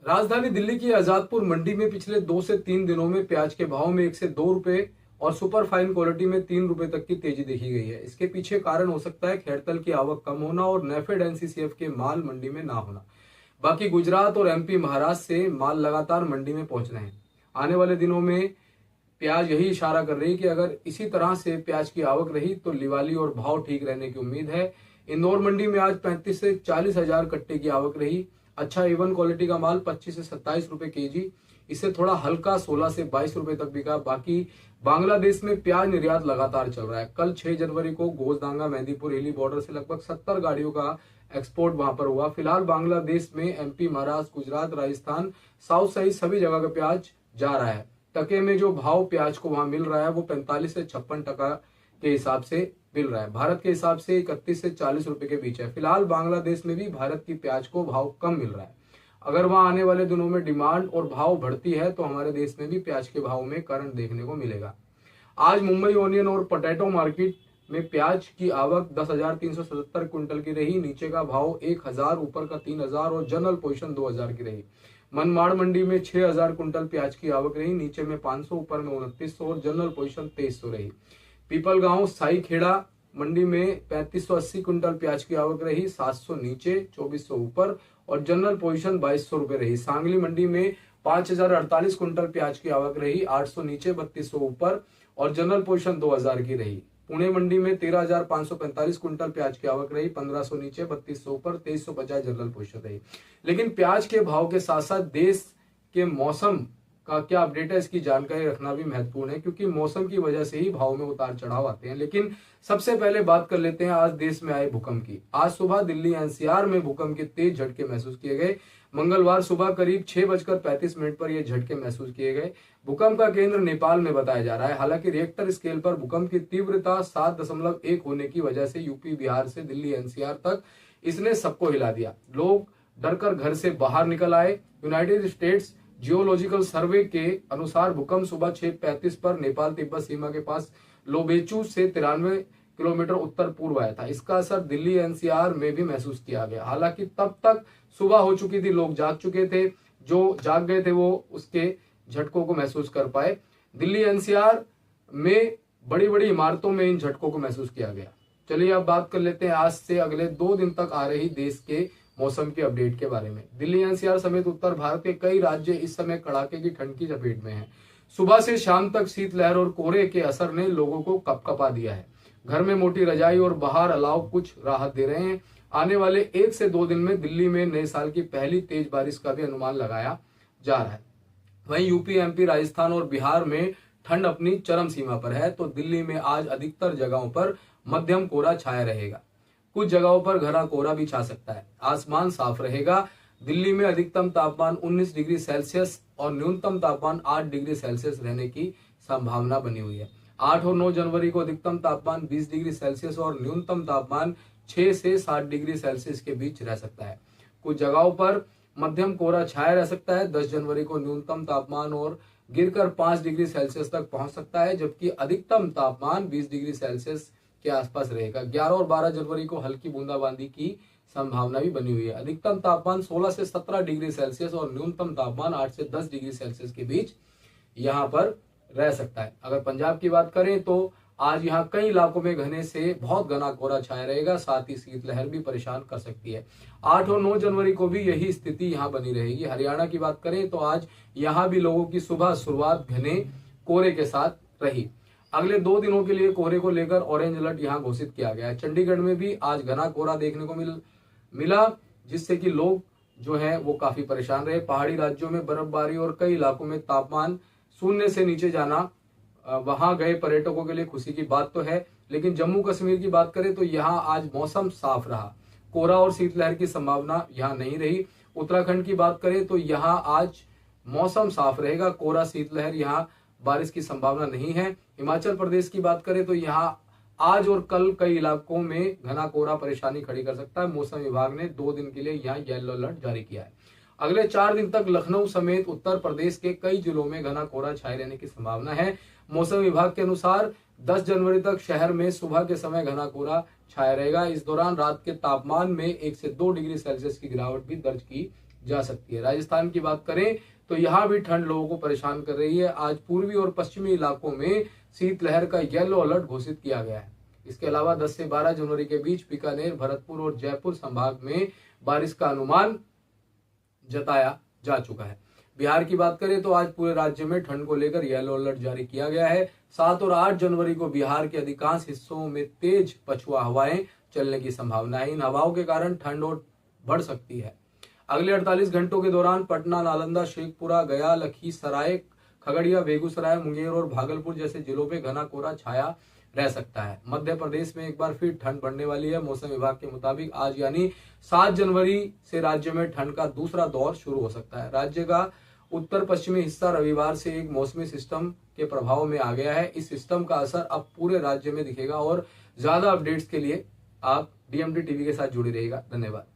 राजधानी दिल्ली की आजादपुर मंडी में पिछले 2 से 3 दिनों में प्याज के भाव में 1 से 2 रुपए और सुपर फाइन क्वालिटी में 3 रुपए तक की तेजी देखी गई है। इसके पीछे कारण हो सकता है खेड़तल की आवक कम होना और नेफेड एनसीसीएफ के माल मंडी में ना होना। बाकी गुजरात और एमपी महाराष्ट्र से माल लगातार मंडी में पहुंच रहे हैं। आने वाले दिनों में प्याज यही इशारा कर रही कि अगर इसी तरह से प्याज की आवक रही तो लिवाली और भाव ठीक रहने की उम्मीद है। इंदौर मंडी में आज 35 से 40 हजार कट्टे की आवक रही। अच्छा इवन क्वालिटी का माल 25 से 27 रुपए केजी, इससे थोड़ा हल्का 16 से 22 रुपए तक बिका। बाकी बांग्लादेश में प्याज निर्यात लगातार चल रहा है। कल 6 जनवरी को गोजदांगा मेहंदीपुर हिली बॉर्डर से लगभग 70 गाड़ियों का एक्सपोर्ट वहां पर हुआ। फिलहाल बांग्लादेश में एमपी, महाराष्ट्र, गुजरात, राजस्थान, साउथ सहित सभी जगह का प्याज जा रहा है। टके में जो भाव प्याज को वहां मिल रहा है वो 45 से 56 टका के हिसाब से मिल रहा है। भारत के हिसाब से 31 से 40 रुपए के बीच है। फिलहाल बांग्लादेश में भी भारत की प्याज को भाव कम मिल रहा है। अगर वहां आने वाले दिनों में डिमांड और भाव बढ़ती है तो हमारे देश में भी प्याज के भाव में करंट देखने को मिलेगा। आज मुंबई ओनियन और पोटैटो मार्केट में प्याज की आवक 10,377 क्विंटल की रही। नीचे का भाव 1,000, ऊपर का 3,000 और जनरल पोजीशन 2,000 की रही। मनमाड़ मंडी में 6,000 क्विंटल प्याज की आवक रही। नीचे में 500, ऊपर में 2900 और जनरल पोजीशन 2300 रही। पीपल गांव साई खेड़ा मंडी में 3580 क्विंटल प्याज की आवक रही। 700 नीचे, 2400 ऊपर और जनरल पोजीशन 2200 रुपए रही। सांगली मंडी में 5048 क्विंटल प्याज की आवक रही। 800 नीचे, 3200 ऊपर और जनरल पोजीशन 2000 की रही। पुणे मंडी में 13,545 क्विंटल प्याज की आवक रही। 1500 नीचे, 3200 ऊपर, 2350 जनरल पोजीशन रही। लेकिन प्याज के भाव के साथ साथ देश के मौसम का क्या अपडेट है इसकी जानकारी रखना भी महत्वपूर्ण है, क्योंकि मौसम की वजह से ही भाव में उतार चढ़ाव आते हैं। लेकिन सबसे पहले बात कर लेते हैं आज देश में आए भूकंप की। आज सुबह दिल्ली एनसीआर में भूकंप के तेज झटके महसूस किए गए। मंगलवार सुबह करीब 6:35 पर यह झटके महसूस किए गए। भूकंप का केंद्र नेपाल में बताया जा रहा है। हालांकि रिएक्टर स्केल पर भूकंप की तीव्रता 7.1 होने की वजह से यूपी, बिहार से दिल्ली एनसीआर तक इसने सबको हिला दिया। लोग डरकर घर से बाहर निकल आए। यूनाइटेड स्टेट्स जियोलॉजिकल सर्वे के अनुसार भूकंप सुबह 6:35 पर नेपाल तिब्बत सीमा के पास लोबेचू से 93 किलोमीटर उत्तर पूर्व आया था। इसका असर दिल्ली एनसीआर में भी महसूस किया गया। हालांकि तब तक सुबह हो चुकी थी, लोग जाग चुके थे। जो जाग गए थे वो उसके झटकों को महसूस कर पाए। दिल्ली एनसीआर में बड़ी बड़ी इमारतों में इन झटकों को महसूस किया गया। चलिए अब बात कर लेते हैं आज से अगले 2 दिन तक आ रही देश के मौसम के अपडेट के बारे में। दिल्ली एनसीआर समेत उत्तर भारत के कई राज्य इस समय कड़ाके की ठंड की चपेट में हैं। सुबह से शाम तक शीतलहर और कोहरे के असर ने लोगों को कपकपा दिया है। घर में मोटी रजाई और बाहर अलाव कुछ राहत दे रहे हैं। आने वाले 1 से 2 दिन में दिल्ली में नए साल की पहली तेज बारिश का भी अनुमान लगाया जा रहा है। वहीं यूपी, एमपी, राजस्थान और बिहार में ठंड अपनी चरम सीमा पर है। तो दिल्ली में आज अधिकतर जगहों पर मध्यम कोहरा छाया रहेगा। कुछ जगहों पर घना कोहरा भी छा सकता है। आसमान साफ रहेगा। दिल्ली में अधिकतम तापमान 19 डिग्री सेल्सियस और न्यूनतम तापमान 8 डिग्री सेल्सियस रहने की संभावना बनी हुई है। 8 और 9 जनवरी को अधिकतम तापमान 20 डिग्री सेल्सियस और न्यूनतम तापमान 6 से 7 डिग्री सेल्सियस के बीच रह सकता है। कुछ जगहों पर मध्यम कोहरा छाया रह सकता है। 10 जनवरी को न्यूनतम तापमान और गिरकर 5 डिग्री सेल्सियस तक पहुंच सकता है, जबकि अधिकतम तापमान 20 डिग्री सेल्सियस के आसपास रहेगा। 11 और 12 जनवरी को हल्की बूंदाबांदी की संभावना भी बनी हुई है। अधिकतम तापमान 16 से 17 डिग्री सेल्सियस और न्यूनतम तापमान 8 से 10 डिग्री सेल्सियस के बीच यहाँ पर रह सकता है। अगर पंजाब की बात करें तो आज यहाँ कई इलाकों में घने से बहुत घना कोहरा छाया रहेगा। साथ ही शीतलहर भी परेशान कर सकती है। 8 और 9 जनवरी को भी यही स्थिति यहाँ बनी रहेगी। हरियाणा की बात करें तो आज यहाँ भी लोगों की सुबह शुरुआत घने कोहरे के साथ रही। अगले 2 दिनों के लिए कोहरे को लेकर ऑरेंज अलर्ट यहाँ घोषित किया गया है। चंडीगढ़ में भी आज घना कोहरा देखने को मिला, जिससे कि लोग जो है वो काफी परेशान रहे। पहाड़ी राज्यों में बर्फबारी और कई इलाकों में तापमान 0 से नीचे जाना वहां गए पर्यटकों के लिए खुशी की बात तो है। लेकिन जम्मू कश्मीर की बात करें तो यहाँ आज मौसम साफ रहा। कोहरा और शीतलहर की संभावना यहाँ नहीं रही। उत्तराखंड की बात करें तो यहाँ आज मौसम साफ रहेगा। कोहरा, शीतलहर, यहाँ बारिश की संभावना नहीं है। हिमाचल प्रदेश की बात करें तो यहाँ आज और कल कई इलाकों में घना कोहरा परेशानी खड़ी कर सकता है। मौसम विभाग ने 2 दिन के लिए यहाँ येलो अलर्ट जारी किया है। अगले 4 दिन तक लखनऊ समेत उत्तर प्रदेश के कई जिलों में घना कोहरा छाए रहने की संभावना है। मौसम विभाग के अनुसार 10 जनवरी तक शहर में सुबह के समय घना कोहरा छाया रहेगा। इस दौरान रात के तापमान में 1 से 2 डिग्री सेल्सियस की गिरावट भी दर्ज की जा सकती है। राजस्थान की बात करें तो यहाँ भी ठंड लोगों को परेशान कर रही है। आज पूर्वी और पश्चिमी इलाकों में शीतलहर का येलो अलर्ट घोषित किया गया है। इसके अलावा 10 से 12 जनवरी के बीच बीकानेर, भरतपुर और जयपुर संभाग में बारिश का अनुमान जताया जा चुका है। बिहार की बात करें तो आज पूरे राज्य में ठंड को लेकर येलो अलर्ट जारी किया गया है। 7 और 8 जनवरी को बिहार के अधिकांश हिस्सों में तेज पछुआ हवाएं चलने की संभावना है। इन हवाओं के कारण ठंड और बढ़ सकती है। अगले 48 घंटों के दौरान पटना, नालंदा, शेखपुरा, गया, लखीसराय, खगड़िया, बेगूसराय, मुंगेर और भागलपुर जैसे जिलों पे घना कोहरा छाया रह सकता है। मध्य प्रदेश में एक बार फिर ठंड बढ़ने वाली है। मौसम विभाग के मुताबिक आज यानी 7 जनवरी से राज्य में ठंड का दूसरा दौर शुरू हो सकता है। राज्य का उत्तर पश्चिमी हिस्सा रविवार से एक मौसमी सिस्टम के प्रभाव में आ गया है। इस सिस्टम का असर अब पूरे राज्य में दिखेगा और ज्यादा अपडेट्स के लिए आप DMD टीवी के साथ जुड़े रहिएगा। धन्यवाद।